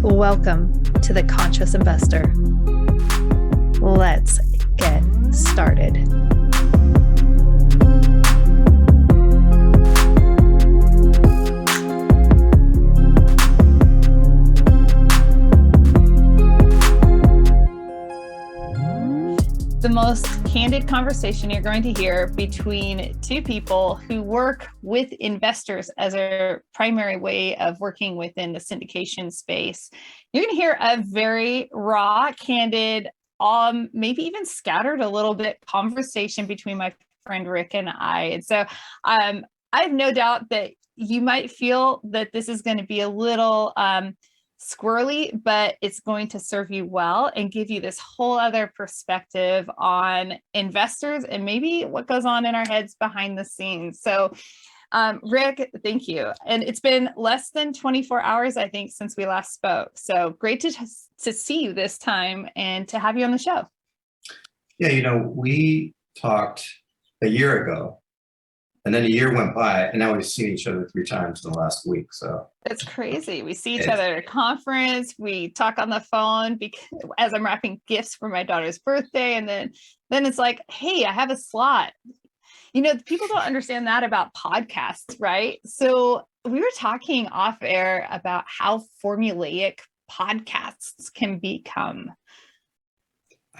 Welcome to the Conscious Investor. Let's get started. The most candid conversation you're going to hear between two people who work with investors as a primary way of working within the syndication space. You're going to hear a very raw, candid, maybe even scattered a little bit conversation between my friend Rick and I. And so I have no doubt that you might feel that this is going to be a little squirrely, but it's going to serve you well and give you this whole other perspective on investors and maybe what goes on in our heads behind the scenes. So Rick, thank you. And it's been less than 24 hours, I think, since we last spoke. So great to see you this time and to have you on the show. Yeah, we talked a year ago, and then a year went by, and now we've seen each other 3 times in the last week. So that's crazy. We see each other at a conference. We talk on the phone as I'm wrapping gifts for my daughter's birthday, and then it's like, hey, I have a slot. People don't understand that about podcasts, right? So we were talking off air about how formulaic podcasts can become.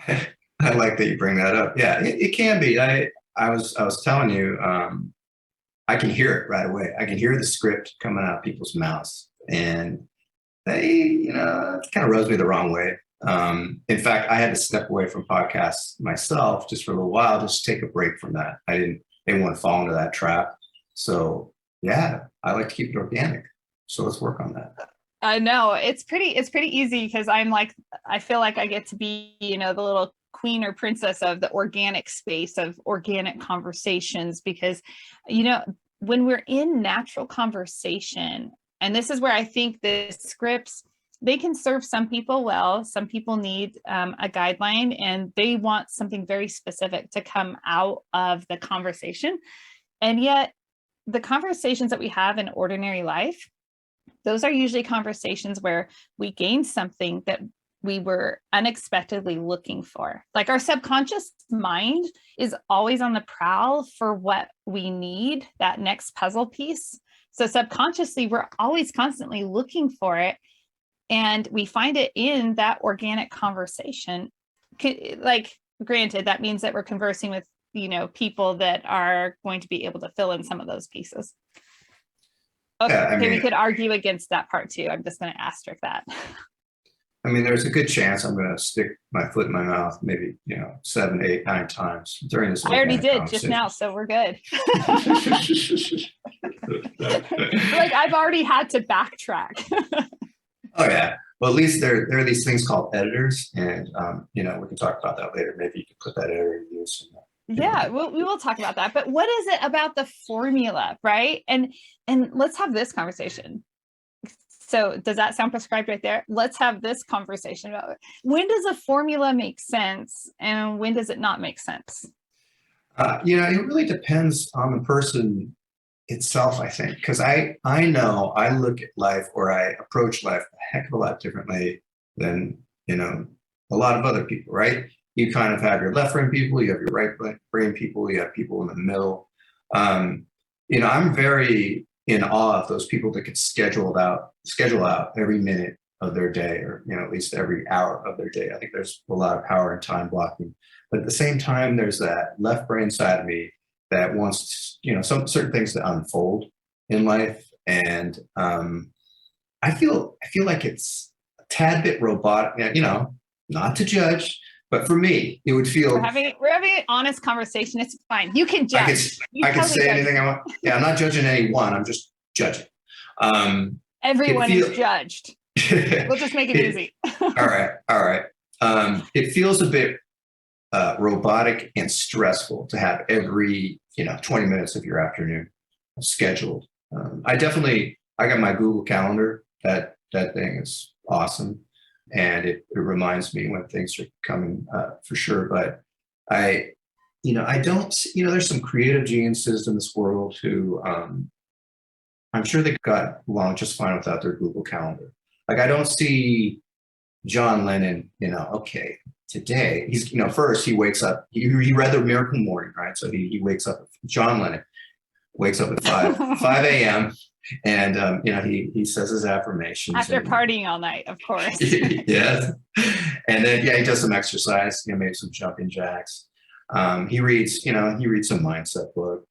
I like that you bring that up. Yeah, it can be. I was telling you, I can hear it right away. I can hear the script coming out of people's mouths, and it kind of rubs me the wrong way. In fact, I had to step away from podcasts myself just for a little while, just take a break from that. I didn't want to fall into that trap. So yeah, I like to keep it organic. So let's work on that. I know it's pretty easy because I feel like I get to be, the little queen or princess of the organic space of organic conversations, because, when we're in natural conversation, and this is where I think the scripts, they can serve some people well. Some people need a guideline and they want something very specific to come out of the conversation. And yet the conversations that we have in ordinary life, those are usually conversations where we gain something that we were unexpectedly looking for. Like our subconscious mind is always on the prowl for what we need, that next puzzle piece. So subconsciously, we're always constantly looking for it. And we find it in that organic conversation. Like, granted, that means that we're conversing with, people that are going to be able to fill in some of those pieces. Okay, yeah, we could argue against that part too. I'm just going to asterisk that. There's a good chance I'm going to stick my foot in my mouth maybe, 7, 8, 9 times during this. I already did just now, so we're good. I've already had to backtrack. Oh yeah. Well, at least there are these things called editors, and we can talk about that later. Maybe you can put that editor in use. Yeah, we will talk about that. But what is it about the formula, right? And let's have this conversation. So does that sound prescribed right there? Let's have this conversation about it. When does a formula make sense and when does it not make sense? It really depends on the person itself, I think, because I know I look at life, or I approach life a heck of a lot differently than, a lot of other people, right? You kind of have your left brain people, you have your right brain people, you have people in the middle. I'm very in awe of those people that could schedule out every minute of their day, or at least every hour of their day. I think there's a lot of power in time blocking, but at the same time, there's that left brain side of me that wants some certain things to unfold in life, and I feel like it's a tad bit robotic. Not to judge, but for me, it would feel we're having an honest conversation. It's fine. You can judge. I can say anything I want. Yeah, I'm not judging anyone. I'm just judging. Everyone is judged. We'll just make it easy. All right. It feels a bit robotic and stressful to have every 20 minutes of your afternoon scheduled. I got my Google Calendar. That thing is awesome. And it reminds me when things are coming for sure. But I don't, there's some creative geniuses in this world who I'm sure they got along just fine without their Google Calendar. Like I don't see John Lennon, okay, today he's, first he wakes up, he read the Miracle Morning, right? So he wakes up, John Lennon wakes up at 5 a.m. and, he says his affirmations. After And, partying all night, of course. yes. And then, yeah, he does some exercise, maybe some jumping jacks. He reads some mindset book.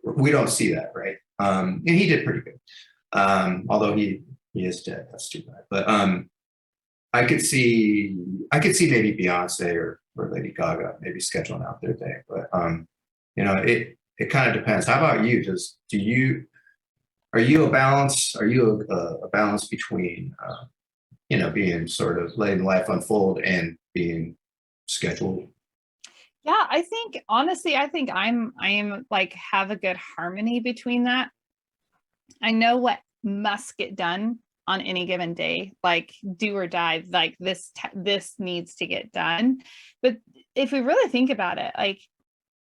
We don't see that, right? And he did pretty good. Although he is dead. That's too bad. But I could see maybe Beyonce or Lady Gaga maybe scheduling out their day. But it kind of depends. How about you? Are you a balance? Are you a balance between being sort of letting life unfold and being scheduled? Yeah, I think honestly, I think I am like have a good harmony between that. I know what must get done on any given day, like do or die, like this needs to get done. But if we really think about it, like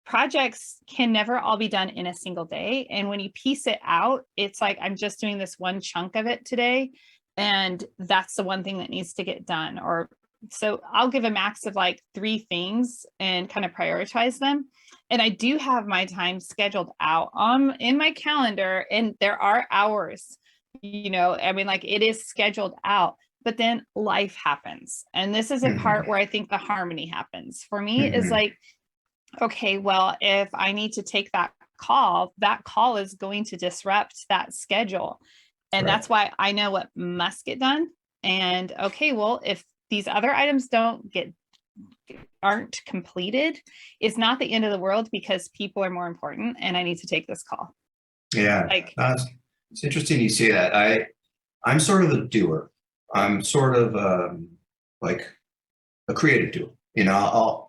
projects can never all be done in a single day. And when you piece it out, it's like, I'm just doing this one chunk of it today. And that's the one thing that needs to get done. Or so I'll give a max of like 3 things and kind of prioritize them. And I do have my time scheduled out in my calendar, and there are hours, I mean, like it is scheduled out, but then life happens. And this is a part where I think the harmony happens for me is like, okay, well, if I need to take that call is going to disrupt that schedule. And Right. that's why I know what must get done. And okay, well, if these other items aren't completed, it's not the end of the world because people are more important and I need to take this call. Yeah. It's interesting you say that. I'm sort of a doer. I'm sort of like a creative doer. Now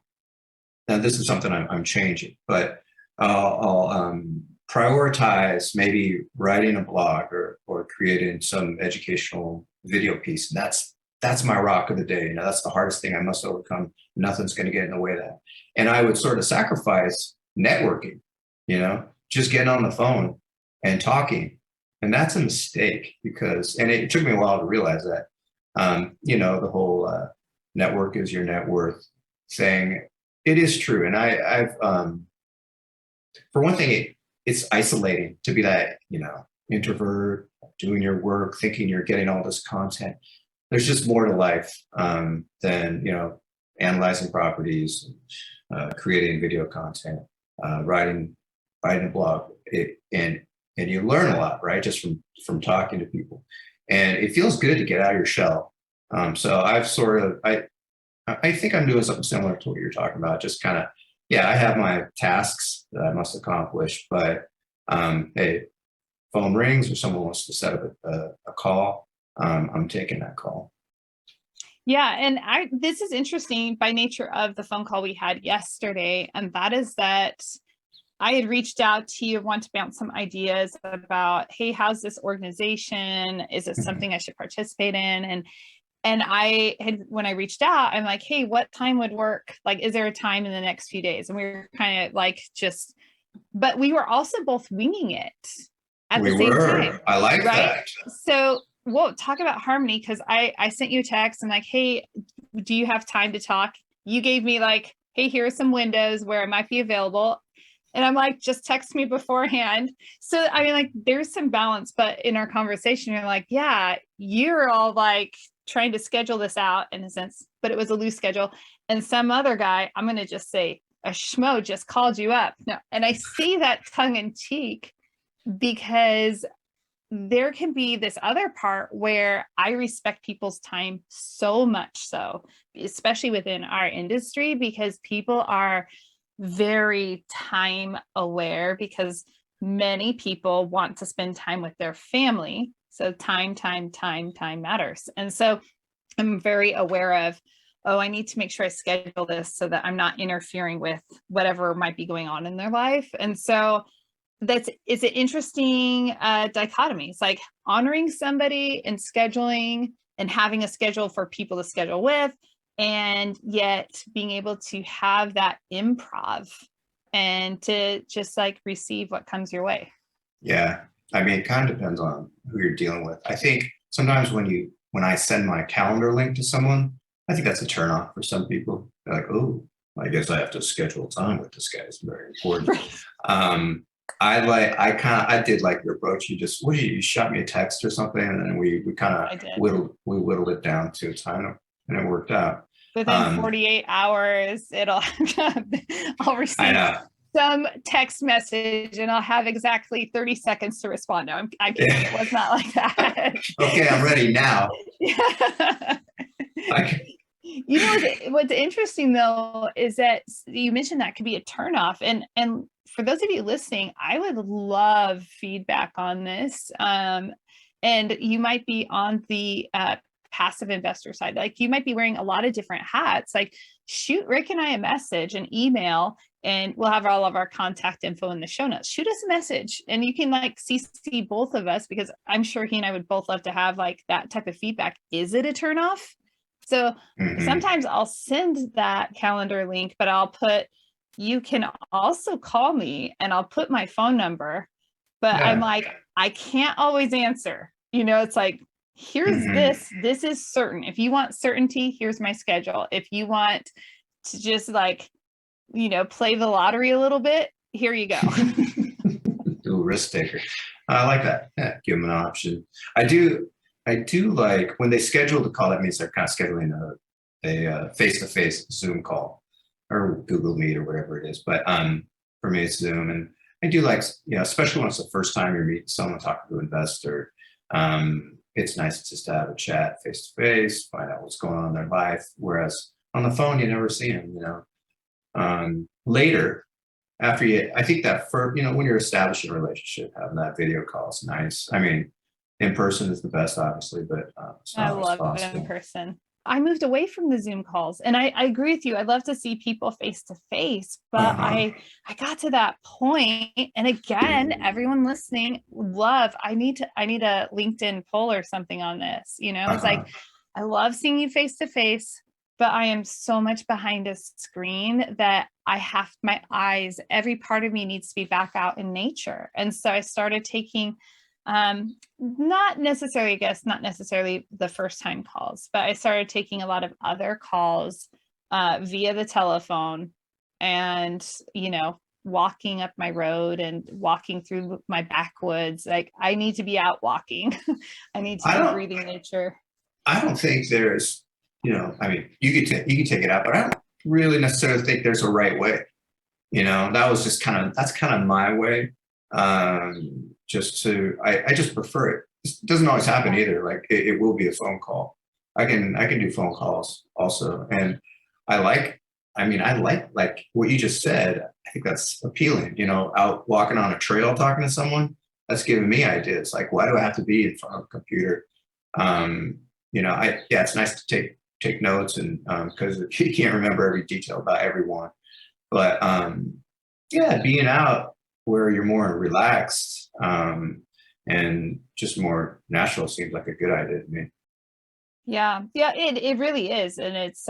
this is something I'm changing, but I'll prioritize maybe writing a blog or creating some educational video piece. And that's my rock of the day. That's the hardest thing I must overcome. Nothing's going to get in the way of that. And I would sort of sacrifice networking, just getting on the phone and talking. And that's a mistake and it took me a while to realize that, the whole network is your net worth thing. It is true. And I've, for one thing, it's isolating to be that, introvert, doing your work, thinking you're getting all this content. There's just more to life than, analyzing properties, creating video content, writing a blog. And you learn a lot, right? Just from talking to people. And it feels good to get out of your shell. So I think I'm doing something similar to what you're talking about. Just kind of, I have my tasks that I must accomplish, but hey, phone rings or someone wants to set up a call, I'm taking that call. Yeah, and this is interesting by nature of the phone call we had yesterday, and that is that I had reached out to you, want to bounce some ideas about, hey, how's this organization? Is it something I should participate in? And when I reached out, I'm like, hey, what time would work? Like, is there a time in the next few days? And we were kind of like but we were also both winging it at the same time. I like that. So we'll talk about harmony, because I sent you a text and like, hey, do you have time to talk? You gave me like, hey, here are some windows where it might be available. And I'm like, just text me beforehand. So, I mean, like, there's some balance, but in our conversation, you're like, yeah, you're all like trying to schedule this out in a sense, but it was a loose schedule. And some other guy, I'm going to just say, a schmo just called you up. No, and I say that tongue in cheek because there can be this other part where I respect people's time so much so, especially within our industry, because people are very time aware, because many people want to spend time with their family. So time matters. And so I'm very aware of, I need to make sure I schedule this so that I'm not interfering with whatever might be going on in their life. And so it's an interesting dichotomy. It's like honoring somebody and scheduling and having a schedule for people to schedule with, and yet being able to have that improv and to just like receive what comes your way. Yeah. I mean, it kind of depends on who you're dealing with. I think sometimes when you when I send my calendar link to someone, I think that's a turnoff for some people. They're like, oh, I guess I have to schedule time with this guy. It's very important. Right. I did like your approach. You shot me a text or something, and then we kind I of did. whittled it down to a time, and it worked out. Within 48 hours, I'll I receive know. some text message and I'll have exactly 30 seconds to respond. No, I'm kidding. It was not like that. Okay, I'm ready now. Yeah. You know, what's interesting though is that you mentioned that could be a turnoff, and for those of you listening, I would love feedback on this. And you might be on the passive investor side, like you might be wearing a lot of different hats. Like, shoot Rick and I a message, an email, and we'll have all of our contact info in the show notes. Shoot us a message, and you can like CC both of us, because I'm sure he and I would both love to have like that type of feedback. Is it a turnoff? So sometimes I'll send that calendar link, but I'll put, you can also call me, and I'll put my phone number, but I'm like, I can't always answer. You know, it's like, here's this is certain. If you want certainty, here's my schedule. If you want to just like, you know, play the lottery a little bit, here you go. Do a risk taker. I like that. Yeah, give them an option. I do like when they schedule the call, that means they're kind of scheduling a face-to-face Zoom call or Google Meet or whatever it is. But for me, it's Zoom. And I do like, you know, especially when it's the first time you're meeting someone, talking to an investor, it's nice just to have a chat face-to-face, find out what's going on in their life. Whereas on the phone, you never see them, you know. Later, after I think that for, you know, when you're establishing a relationship, having that video call is nice. I mean, in person is the best, obviously, but I love it in person. I moved away from the Zoom calls, and I agree with you. I'd love to see people face to face, but I got to that point, and again, everyone listening, I need a LinkedIn poll or something on this. You know, it's like, I love seeing you face to face, but I am so much behind a screen that my eyes, every part of me needs to be back out in nature. And so I started taking not necessarily the first time calls, but I started taking a lot of other calls via the telephone, and, you know, walking up my road and walking through my backwoods. Like, I need to be out walking. I need to be breathing nature. I don't think there's, you know, I mean, you can take it out, but I don't really necessarily think there's a right way. You know, that's kind of my way. I just prefer it. It doesn't always happen either. Like it will be a phone call. I can do phone calls also. And I like what you just said. I think that's appealing, you know, out walking on a trail, talking to someone, that's giving me ideas. Like, why do I have to be in front of a computer? You know, it's nice to take notes, and because you can't remember every detail about everyone, but being out where you're more relaxed and just more natural seems like a good idea to me. Yeah, it really is. And it's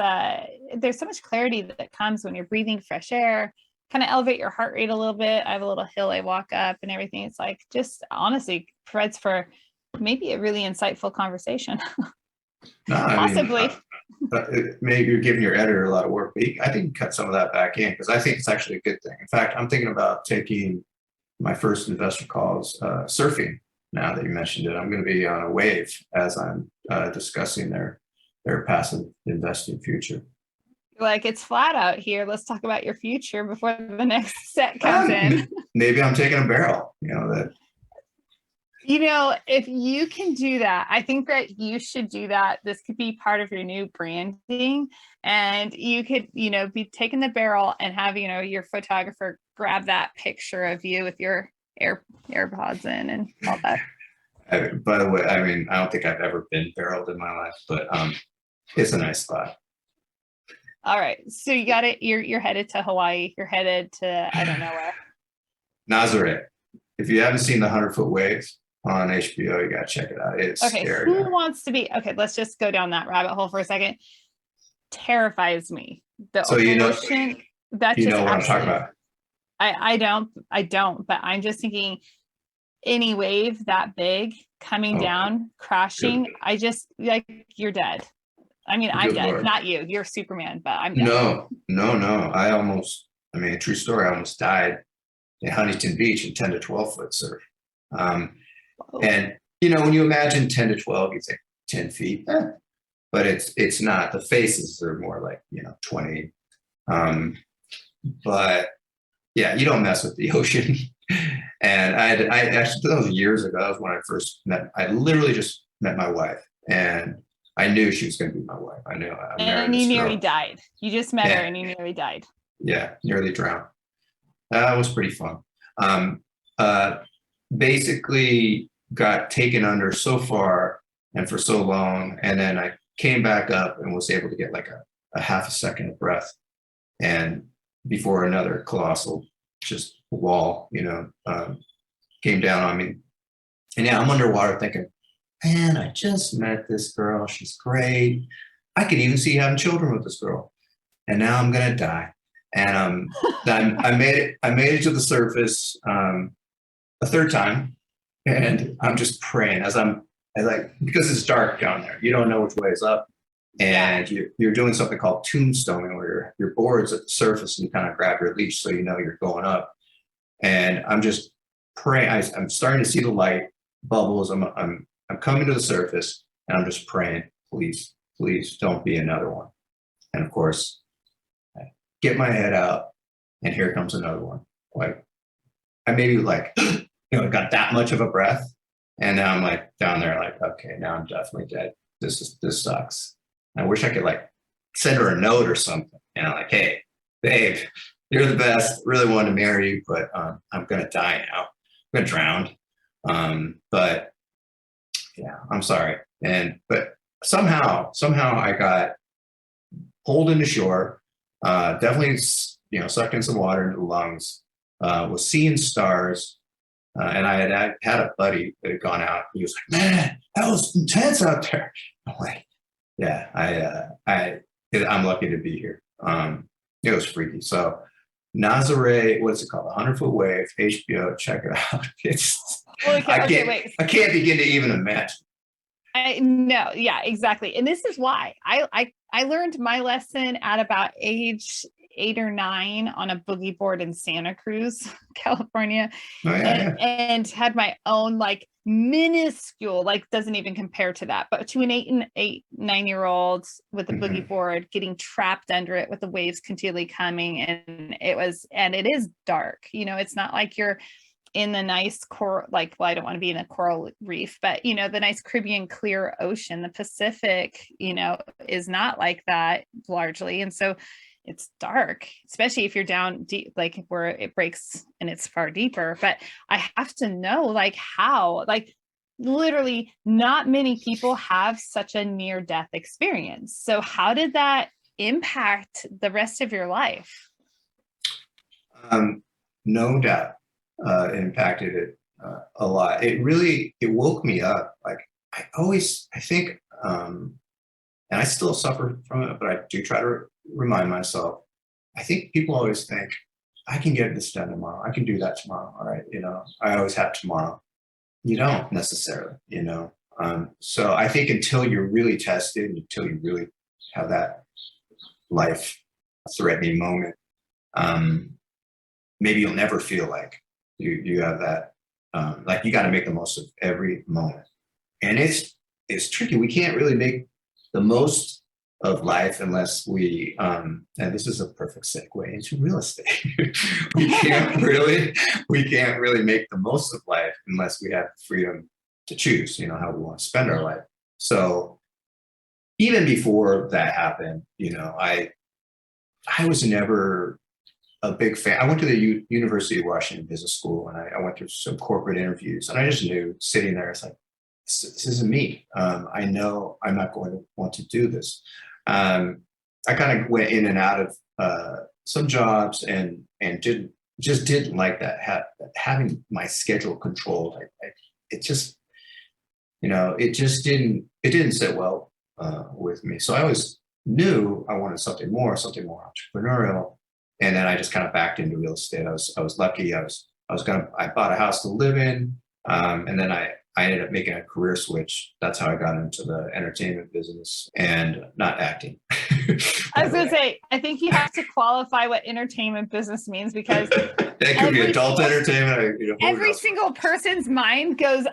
there's so much clarity that comes when you're breathing fresh air, kind of elevate your heart rate a little bit. I have a little hill I walk up and everything. It's like, just honestly provides for maybe a really insightful conversation. No, possibly. Maybe you're giving your editor a lot of work, but I think you cut some of that back in, because I think it's actually a good thing. In fact, I'm thinking about taking my first investor calls surfing. Now that you mentioned it, I'm going to be on a wave as I'm discussing their passive investing future. Like, it's flat out here. Let's talk about your future before the next set comes in. Maybe I'm taking a barrel, you know, that. You know, if you can do that, I think that you should do that. This could be part of your new branding, and you could, you know, be taking the barrel and have, you know, your photographer grab that picture of you with your AirPods in and all that. By the way, I mean, I don't think I've ever been barreled in my life, but it's a nice spot. All right, so you got it. You're headed to Hawaii. You're headed to, I don't know where. Nazaré. If you haven't seen the 100-Foot Waves on HBO, you gotta check it out. It's okay. Scary. Who wants to be? Okay, let's just go down that rabbit hole for a second. Terrifies me. The so ocean. You know what I'm talking about. I don't. But I'm just thinking, any wave that big coming Oh, down, good, crashing, I just like, you're dead. I mean, I'm good dead, Lord. not you. You're Superman, but I'm dead. No, no, no. I mean, a true story. I almost died in Huntington Beach in 10 to 12 foot surf. Um, Oh, and when you imagine 10 to 12, you think 10 feet, but it's not. The faces are more like 20. Um, but yeah, you don't mess with the ocean. And I actually, that was years ago. That was when I first met. I literally just met my wife, and I knew she was going to be my wife. I knew I married and you this nearly girl. died. You just met her Yeah, and you nearly died. yeah, nearly drowned. That was pretty fun. Um, uh, Basically got taken under so far and for so long, and then I came back up and was able to get like a half a second of breath, and before another colossal just wall, came down on me. And yeah, I'm underwater thinking, man, I just met this girl. She's great. I could even see having children with this girl. And now I'm gonna die. And I made it. I made it to the surface a third time, and I'm just praying as like because it's dark down there. You don't know which way is up, Yeah. and you're doing something called tombstoning, where your board's at the surface and you kind of grab your leash so you know you're going up. And I'm just praying. I'm starting to see the light bubbles. I'm coming to the surface, and I'm just praying, please, please don't be another one. And of course, I get my head out, and here comes another one. Like I maybe like got that much of a breath, and now I'm like down there, like okay, now I'm definitely dead. This sucks. I wish I could like send her a note or something, like hey, babe, you're the best. Really wanted to marry you, but I'm gonna die now. I'm gonna drown. But yeah, I'm sorry. But somehow I got pulled into shore. Definitely, sucked in some water into the lungs. Was seeing stars, and I had a buddy that had gone out. He was like, "Man, that was intense out there." I'm like, "Yeah, I'm lucky to be here." It was freaky. So Nazare, what's it called? 100-foot wave, HBO. Check it out. It's Okay, wait. I can't begin to even imagine. I no, yeah, exactly. And this is why I learned my lesson at about age 8 or 9 on a boogie board in Santa Cruz, California, Oh yeah, and had my own like minuscule, like doesn't even compare to that, but to an 9-year-old with a yeah. boogie board getting trapped under it with the waves continually coming, and it is dark. It's not like you're in the nice coral, like, well, I don't want to be in a coral reef, but the nice Caribbean clear ocean. The Pacific, is not like that largely. And so it's dark, especially if you're down deep, like where it breaks and it's far deeper. But I have to know like how, like literally not many people have such a near death experience. So how did that impact the rest of your life? No doubt, impacted it a lot. It woke me up. Like I think, and I still suffer from it, but I do try to remind myself. I think people always think I can get this done tomorrow. I can do that tomorrow. All right, I always have tomorrow. You don't necessarily. So I think until you're really tested, until you really have that life-threatening moment, maybe you'll never feel like you have that. Like you got to make the most of every moment, and it's tricky. We can't really make the most of life unless and this is a perfect segue into real estate. We can't really make the most of life unless we have the freedom to choose, how we want to spend our life. So even before that happened, I was never a big fan. I went to the University of Washington Business School, and I went through some corporate interviews, and I just knew sitting there, it's like, this isn't me. I know I'm not going to want to do this. I kind of went in and out of some jobs and didn't like that, having my schedule controlled. It just it didn't sit well with me. So I always knew I wanted something more entrepreneurial. And then I just kind of backed into real estate. I was lucky. I bought a house to live in. And then I ended up making a career switch. That's how I got into the entertainment business and not acting. I By was the gonna way, say, I think you have to qualify what entertainment business means, because that could be every adult single entertainment. You know, who every knows? single person's mind goes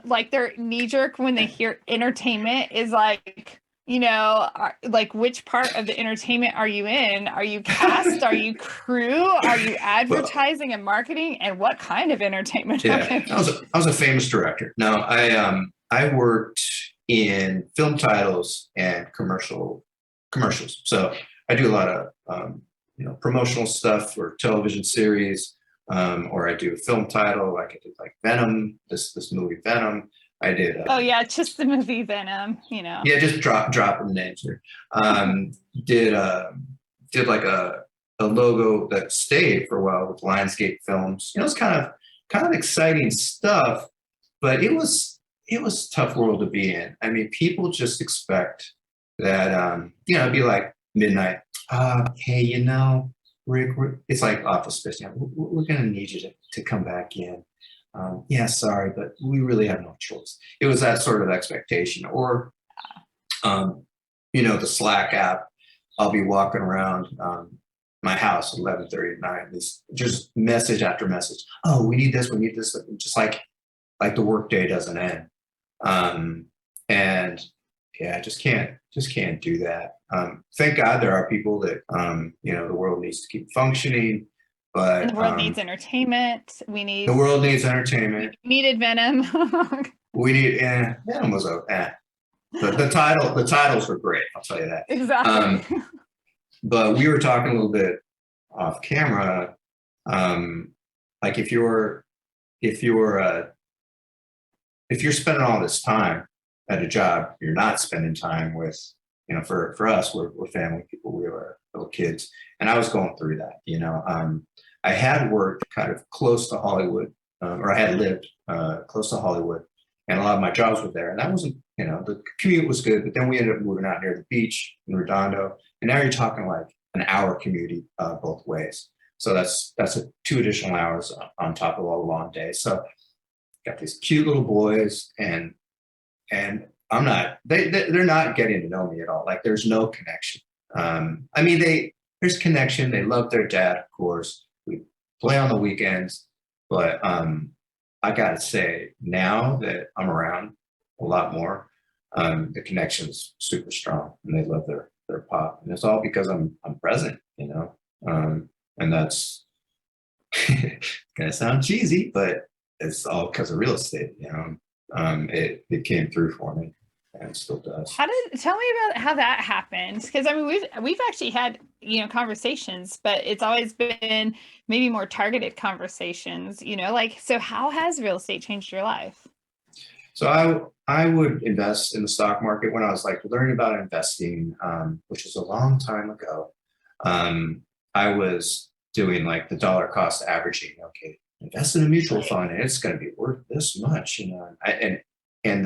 like their knee jerk when they hear entertainment is like, like which part of the entertainment are you in? Are you cast? Are you crew? Are you Well, advertising and marketing? And what kind of entertainment are yeah, you? I was a famous director. No, I worked in film titles and commercials. So I do a lot of promotional stuff for television series, or I do a film title, like I did like Venom, this movie Venom. I did Oh yeah, just the movie Venom, yeah, just dropping the names here. Um, did did like a logo that stayed for a while with Lionsgate Films. It's kind of exciting stuff, but it was a tough world to be in. I mean, people just expect that it'd be like midnight. Hey, Rick, it's like Office Space. We're gonna need you to come back in. Yeah, sorry, but we really have no choice. It was that sort of expectation. Or um, the Slack app. I'll be walking around my house at 11:30 at night. This just message after message. Oh, we need this. We need this. Just like the workday doesn't end. And yeah, just can't do that. Thank God there are people that the world needs to keep functioning, And but the world needs entertainment. We the need world needs we entertainment. needed Venom. We need Venom was the titles were great. I'll tell you that. Exactly. But we were talking a little bit off camera. Like if you're if you're spending all this time at a job, you're not spending time with, for us, we're family people, we were little kids. And I was going through that, I had worked kind of close to Hollywood, or I had lived close to Hollywood, and a lot of my jobs were there. And that wasn't, the commute was good, but then we ended up moving out near the beach in Redondo. And now you're talking like an hour commute both ways. So that's 2 additional hours on top of all the long days. So got these cute little boys, and I'm not they're not getting to know me at all. Like there's no connection. I mean there's connection. They love their dad, of course. We play on the weekends, but I gotta say now that I'm around a lot more, the connection's super strong, and they love their pop, and it's all because I'm present, and that's gonna sound cheesy, but it's all because of real estate. It came through for me, and it still does. Tell me about how that happened? Because I mean, we've actually had conversations, but it's always been maybe more targeted conversations. Like, so how has real estate changed your life? So I would invest in the stock market when I was like learning about investing, which was a long time ago. I was doing like the dollar cost averaging. Okay, invest in a mutual fund, and it's going to be worth this much, and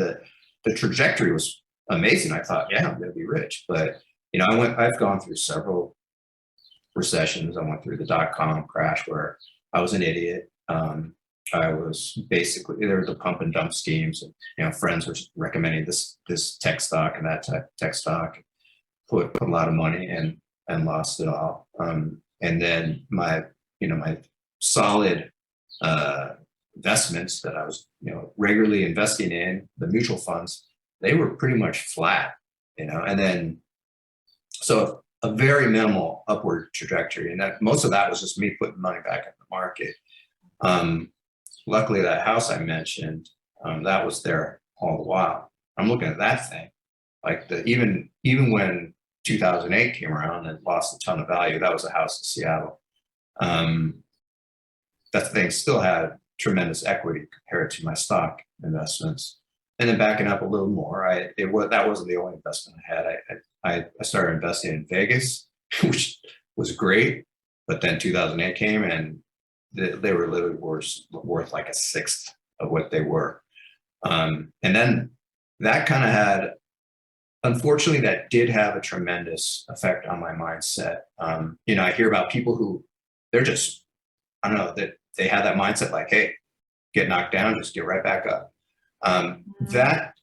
the trajectory was amazing. I thought, yeah, I'm going to be rich, but I've gone through several recessions. I went through the dot-com crash where I was an idiot. I was basically, there were the pump and dump schemes, and friends were recommending this tech stock and that tech stock. Put a lot of money and lost it all. And then my solid investments that I was regularly investing in, the mutual funds, they were pretty much flat. And then so a very minimal upward trajectory, and that most of that was just me putting money back in the market. Luckily, that house I mentioned, that was there all the while. I'm looking at that thing, like even when 2008 came around and lost a ton of value, that was a house in Seattle. That thing still had tremendous equity compared to my stock investments. And then backing up a little more, that wasn't the only investment I had. I started investing in Vegas, which was great, but then 2008 came and they were literally worth like a sixth of what they were. And then that kind of had, unfortunately, that did have a tremendous effect on my mindset. I hear about people who they're just, I don't know, that they have that mindset like, hey, get knocked down, just get right back up. That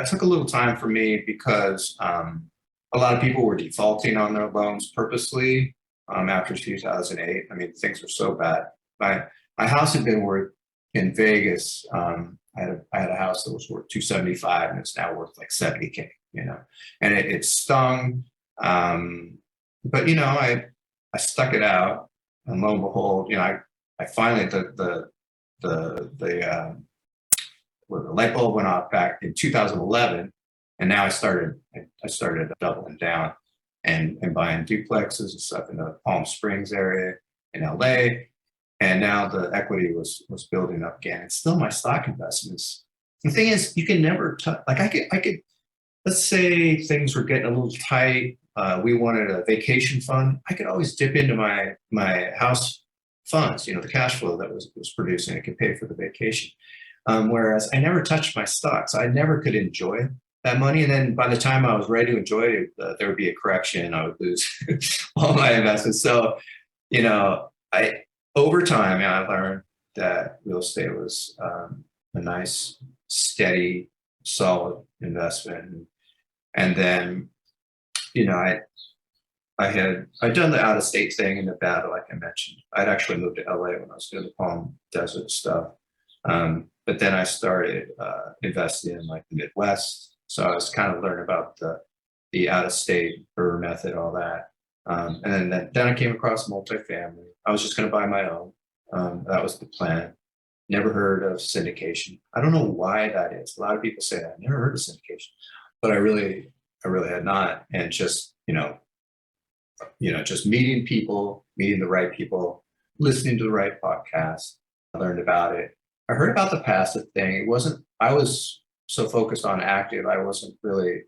took a little time for me because a lot of people were defaulting on their loans purposely after 2008. I mean, things were so bad. My house had been worth in Vegas. I had a house that was worth 275, and it's now worth like 70K. You know, and it stung. But you know, I stuck it out, and lo and behold, you know, I finally where the light bulb went off back in 2011, and now I started doubling down and buying duplexes and stuff in the Palm Springs area in LA, and now the equity was building up again. It's still my stock investments. The thing is, you can never touch. Like I could. Let's say things were getting a little tight. We wanted a vacation fund. I could always dip into my house funds, you know, the cash flow that was producing. It could pay for the vacation. Whereas I never touched my stocks. I never could enjoy that money. And then by the time I was ready to enjoy it, there would be a correction. I would lose all my investments. So, you know, over time, I learned that real estate was a nice, steady, solid investment. And then, you know, I'd done the out of state thing in Nevada, like I mentioned. I'd actually moved to LA when I was doing the Palm Desert stuff. But then I started investing in like the Midwest. So I was kind of learning about the out of state burr method, all that. And then I came across multifamily. I was just going to buy my own. That was the plan. Never heard of syndication. I don't know why that is. A lot of people say that. I never heard of syndication, but I really had not. And just, you know, just meeting people, meeting the right people, listening to the right podcast. I learned about it. I heard about the passive thing. I was so focused on active, I wasn't really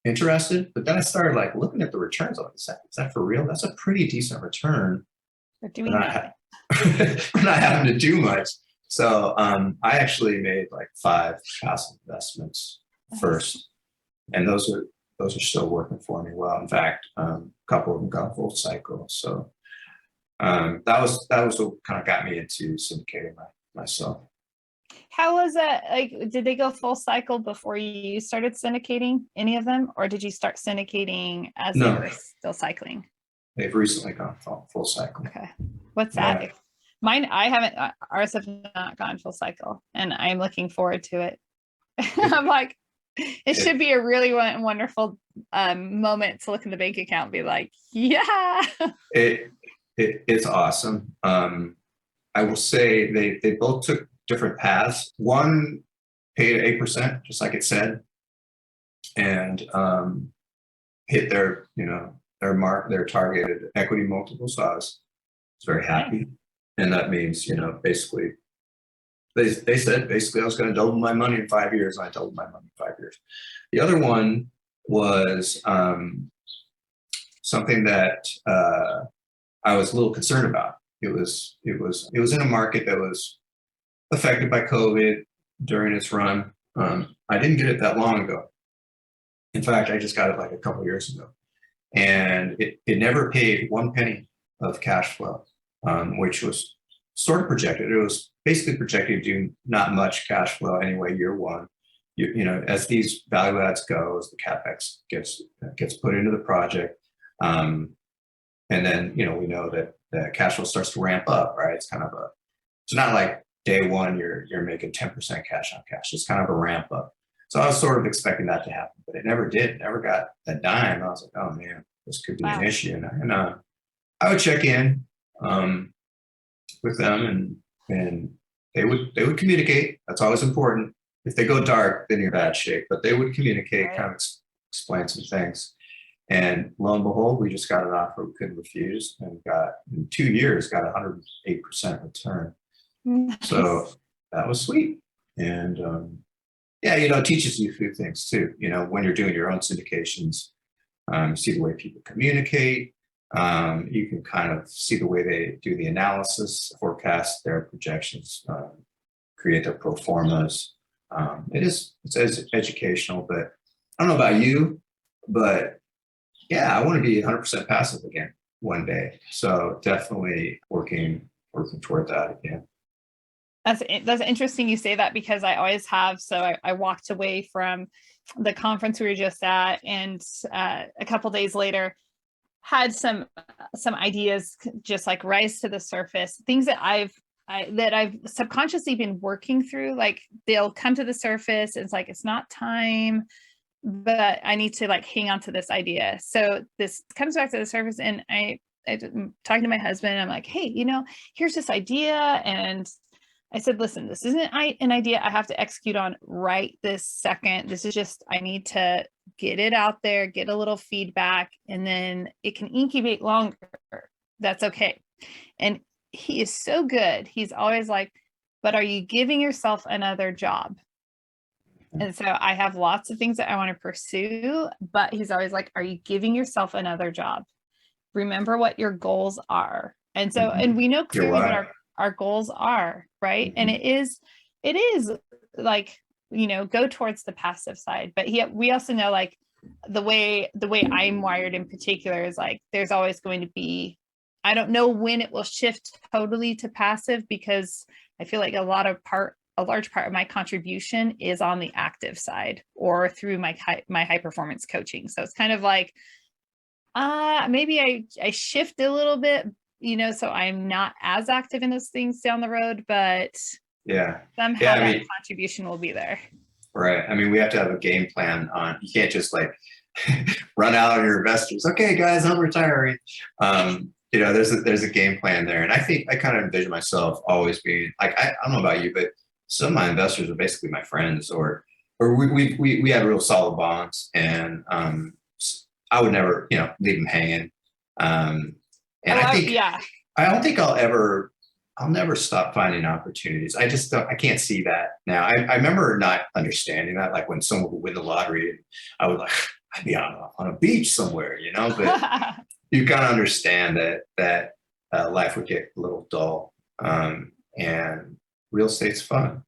interested. But then I started like looking at the returns. Like, is that for real? That's a pretty decent return. We're doing that. Not having to do much. So I actually made like 5 passive investments first, and those are still working for me well. In fact, a couple of them got full cycle. So that was what kind of got me into syndicating myself. How was that? Like, did they go full cycle before you started syndicating any of them, or did you start syndicating as they were still cycling? They've recently gone full cycle. Okay, what's that? Yeah. Mine, I haven't. Ours have not gone full cycle, and I'm looking forward to it. I'm like, it should be a really wonderful moment to look in the bank account and be like, yeah. It's awesome. I will say they both took different paths. One paid 8%, just like it said, and hit their targeted equity multiple. So I was very happy. And that means, basically, they said basically I was going to double my money in 5 years. And I doubled my money in 5 years. The other one was something that I was a little concerned about. It was in a market that was affected by COVID during its run. I didn't get it that long ago. In fact, I just got it like a couple of years ago, and it never paid 1 penny of cash flow, which was sort of projected. It was basically projected to do not much cash flow anyway, year one. As these value adds go, as the CapEx gets put into the project, and then we know that the cash flow starts to ramp up, right? It's not like day one you're making 10% cash on cash. It's kind of a ramp up. So I was sort of expecting that to happen, but it never did. It never got a dime. I was like, oh man, this could be an issue. And I would check in with them, and they would communicate. That's always important. If they go dark, then you're in bad shape. But they would communicate, kind of explain some things. And lo and behold, we just got an offer we couldn't refuse, and in 2 years got 108% return. Nice. So that was sweet. And it teaches you a few things too. When you're doing your own syndications, you see the way people communicate. You can kind of see the way they do the analysis, forecast their projections, create their pro formas. It's educational, but I don't know about you, but yeah, I want to be 100% passive again one day. So definitely working toward that again. That's interesting you say that, because I always have. So I walked away from the conference we were just at, and a couple days later had some ideas just like rise to the surface, things that I've subconsciously been working through. Like they'll come to the surface, and it's like it's not time, but I need to like hang on to this idea. So this comes back to the surface, and I'm talking to my husband. I'm like, hey, here's this idea, and I said, listen, this isn't an idea I have to execute on right this second. This is just, I need to get it out there, get a little feedback, and then it can incubate longer. That's okay. And he is so good. He's always like, but are you giving yourself another job? And so I have lots of things that I want to pursue, but he's always like, are you giving yourself another job? Remember what your goals are. And so, and we know clearly what our goals are, right? And it is like, go towards the passive side. But we also know, like, the way I'm wired in particular is like, there's always going to be, I don't know when it will shift totally to passive, because I feel like a large part of my contribution is on the active side or through my high performance coaching. So it's kind of like, maybe I shift a little bit, so I'm not as active in those things down the road, but somehow that contribution will be there. Right. I mean, we have to have a game plan on, you can't just like run out on your investors. Okay, guys, I'm retiring. There's a game plan there. And I think I kind of envision myself always being like, I don't know about you, but some of my investors are basically my friends, or we have real solid bonds, and I would never, leave them hanging. I don't think I'll never stop finding opportunities. I just don't, I can't see that now. I remember not understanding that, like when someone would win the lottery, I'd be on a beach somewhere, but you kind of understand that life would get a little dull, and real estate's fun,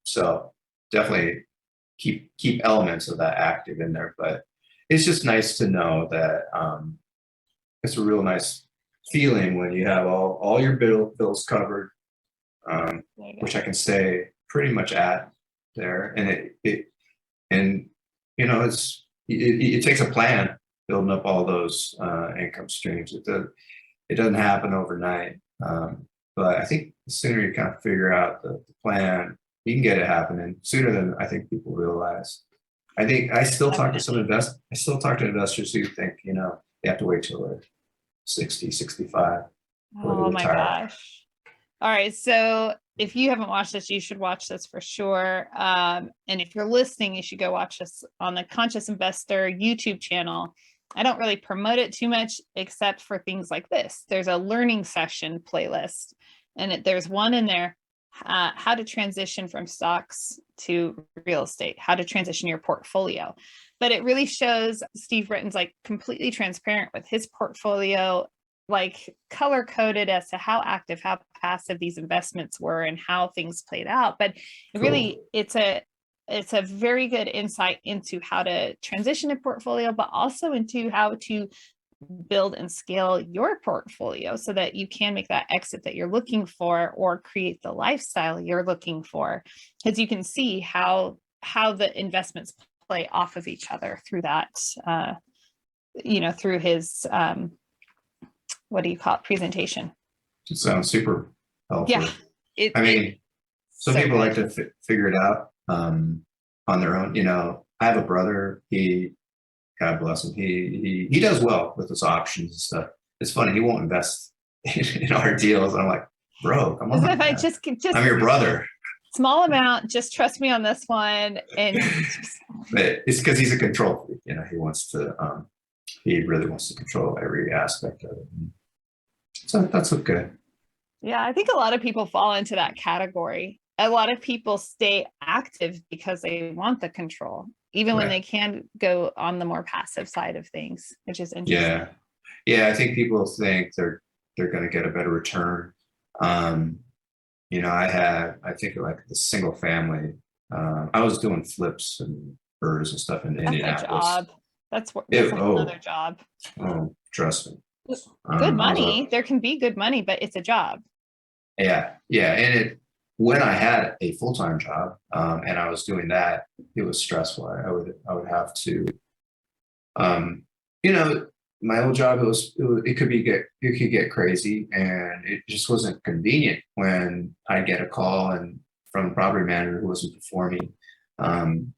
so definitely keep elements of that active in there, but it's just nice to know that it's a real nice feeling when you have all your bills covered, which I can say pretty much at there, and it takes a plan building up all those income streams. It doesn't happen overnight, but I think the sooner you kind of figure out the plan, you can get it happening sooner than I think people realize. I think I still talk to investors who think, they have to wait till they're 60, 65. Oh my gosh. All right. So if you haven't watched this, you should watch this for sure. And if you're listening, you should go watch this on the Conscious Investor YouTube channel. I don't really promote it too much, except for things like this. There's a learning session playlist, and there's one in there, how to transition from stocks to real estate, how to transition your portfolio. But it really shows Steve Britton's like completely transparent with his portfolio, like color coded as to how active, how passive these investments were and how things played out. But really, it's a very good insight into how to transition a portfolio, but also into how to build and scale your portfolio so that you can make that exit that you're looking for, or create the lifestyle you're looking for. Because you can see how the investments play off of each other through that, through his, what do you call it, presentation. It sounds super helpful. Yeah. Some people like to figure it out on their own. I have a brother, God bless him, he does well with his options and stuff. It's funny, he won't invest in our deals. I'm like, bro, come on. If I just I'm your brother. Small amount, just trust me on this one. And but it's because he's a control freak. He really wants to control every aspect of it. So that's okay. Yeah, I think a lot of people fall into that category. A lot of people stay active because they want the control, even when they can go on the more passive side of things, which is interesting. Yeah. I think people think they're going to get a better return. I think like the single family. I was doing flips and burrs and stuff in Indianapolis. That's another job. Oh, trust me. Good money. There can be good money, but it's a job. Yeah, and when I had a full-time job, and I was doing that, it was stressful. I would have to, um, you know, my old job, it could get crazy, and it just wasn't convenient when I get a call and from the property manager who wasn't performing, and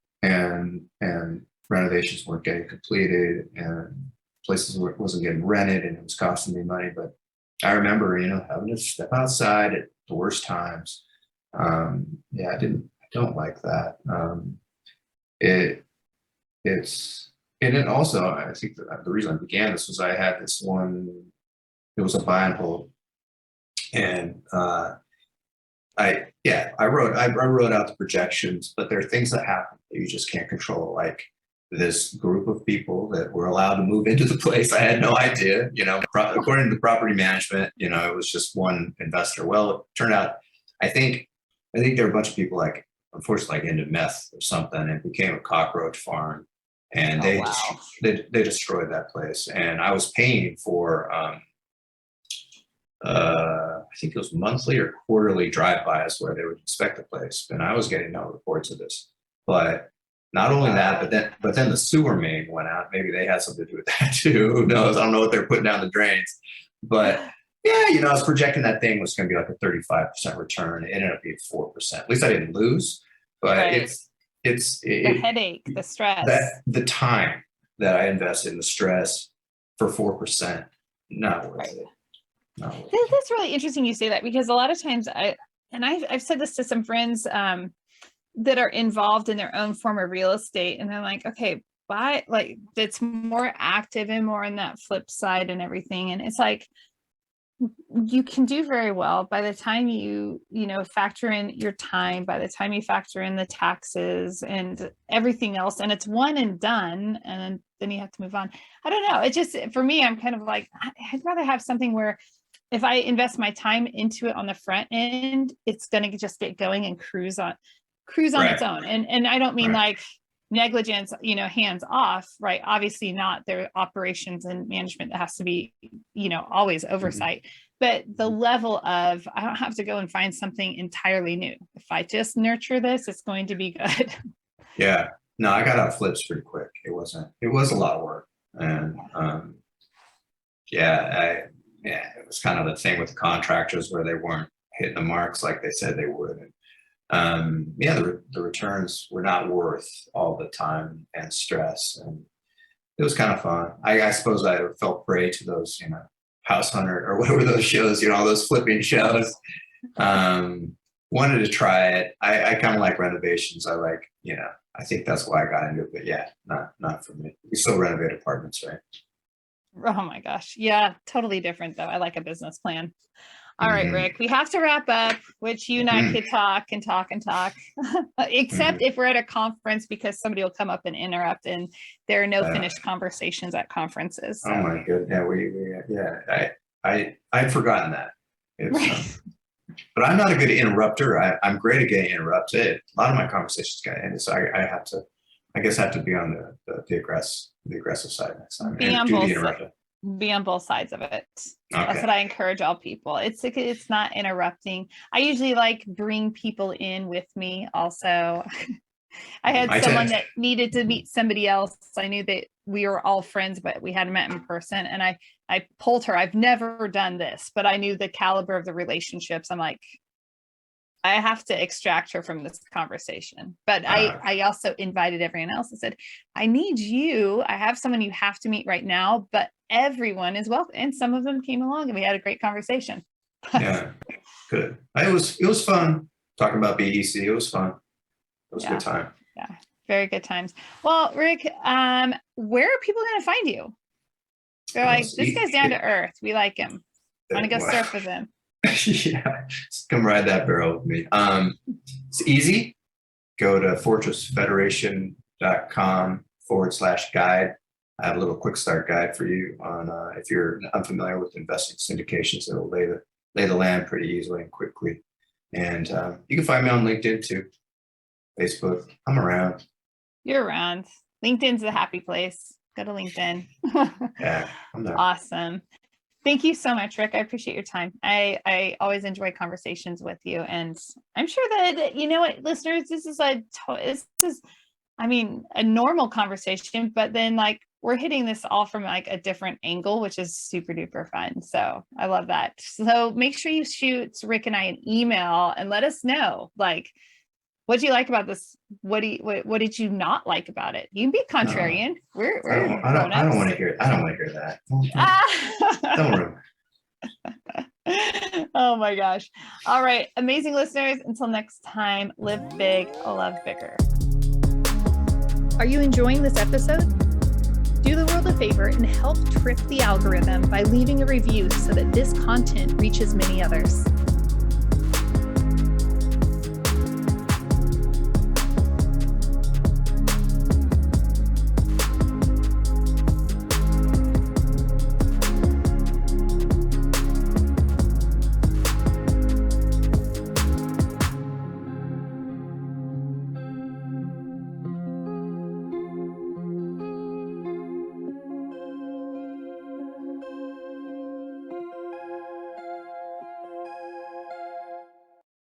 renovations weren't getting completed, and wasn't getting rented, and it was costing me money. But I remember, having to step outside at the worst times. Yeah, I don't like that. It it's and then also, I think the reason I began this was I had this one. It was a buy and hold, and I wrote out the projections, but there are things that happen that you just can't control, like this group of people that were allowed to move into the place. I had no idea, according to the property management, it was just one investor. Well, it turned out, I think there were a bunch of people, like, unfortunately, like into meth or something, and it became a cockroach farm, and Oh, wow. they destroyed that place. And I was paying for I think it was monthly or quarterly drive-bys where they would inspect the place, and I was getting no reports of this. But not only that, but then the sewer main went out. Maybe they had something to do with that too. Who knows? I don't know what they're putting down the drains. But yeah, I was projecting that thing was going to be like a 35% return. It ended up being 4%. At least I didn't lose. But Right. The headache, the stress. the time that I invested in the stress for 4%, not worth Right. it. That's really interesting you say that, because a lot of times I've said this to some friends that are involved in their own form of real estate, and they're like, okay, buy, like, that's more active and more on that flip side and everything. And it's like, you can do very well by the time you factor in your time, by the time you factor in the taxes and everything else, and it's one and done, and then you have to move on. I don't know, it just, for me, I'm kind of like, I'd rather have something where if I invest my time into it on the front end, it's going to just get going and cruise on Right. its own. And I don't mean Right. like negligence, hands off, right? Obviously not. There are operations and management that has to be, always oversight, but the level of, I don't have to go and find something entirely new. If I just nurture this, it's going to be good. Yeah. No, I got out flips pretty quick. It was a lot of work. And it was kind of the thing with the contractors where they weren't hitting the marks like they said they would. And the returns were not worth all the time and stress. And it was kind of fun. I suppose I fell prey to those, House Hunter or whatever those shows, all those flipping shows. Wanted to try it. I kind of like renovations. I think that's why I got into it. But yeah, not for me. We still renovate apartments, right? Oh my gosh. Yeah, totally different though. I like a business plan. All right, Mhm. Rick, we have to wrap up, which you and I Mhm. could talk and talk and talk, except if we're at a conference, because somebody will come up and interrupt, and there are no finished conversations at conferences. So. Oh my goodness. I'd forgotten that. But I'm not a good interrupter. I'm great at getting interrupted. A lot of my conversations get ended, so I guess I have to be on the aggressive side next time. Be on both sides of it. Okay. That's what I encourage all people. It's not interrupting. I usually bring people in with me also. I had someone that needed to meet somebody else. I knew that we were all friends, but we hadn't met in person. And I pulled her. I've never done this, but I knew the caliber of the relationships. I'm like, I have to extract her from this conversation. But I also invited everyone else and said, I need you. I have someone you have to meet right now, but everyone is welcome. And some of them came along and we had a great conversation. Yeah, good. It was fun talking about BEC. It was fun. It was a good time. Yeah, very good times. Well, Rick, where are people going to find you? They're like, this guy's down to earth. We like him. Want to go surf with him? Yeah, come ride that barrel with me. It's easy. Go to fortressfederation.com/guide. I have a little quick start guide for you on if you're unfamiliar with investing syndications. It'll lay the land pretty easily and quickly. And you can find me on LinkedIn too, Facebook. I'm around. You're around. LinkedIn's the happy place. Go to LinkedIn. Yeah, I'm there. Awesome. Thank you so much, Rick. I appreciate your time. I always enjoy conversations with you. And I'm sure that, you know what, listeners, this is, I mean, a normal conversation, but then like we're hitting this all from like a different angle, which is super duper fun. So I love that. So make sure you shoot Rick and I an email and let us know, like, what do you like about this? What did you not like about it? You can be contrarian. We're I don't want to hear. I don't want to hear that. Don't worry. Oh my gosh. All right. Amazing listeners. Until next time, live big, love bigger. Are you enjoying this episode? Do the world a favor and help trip the algorithm by leaving a review so that this content reaches many others.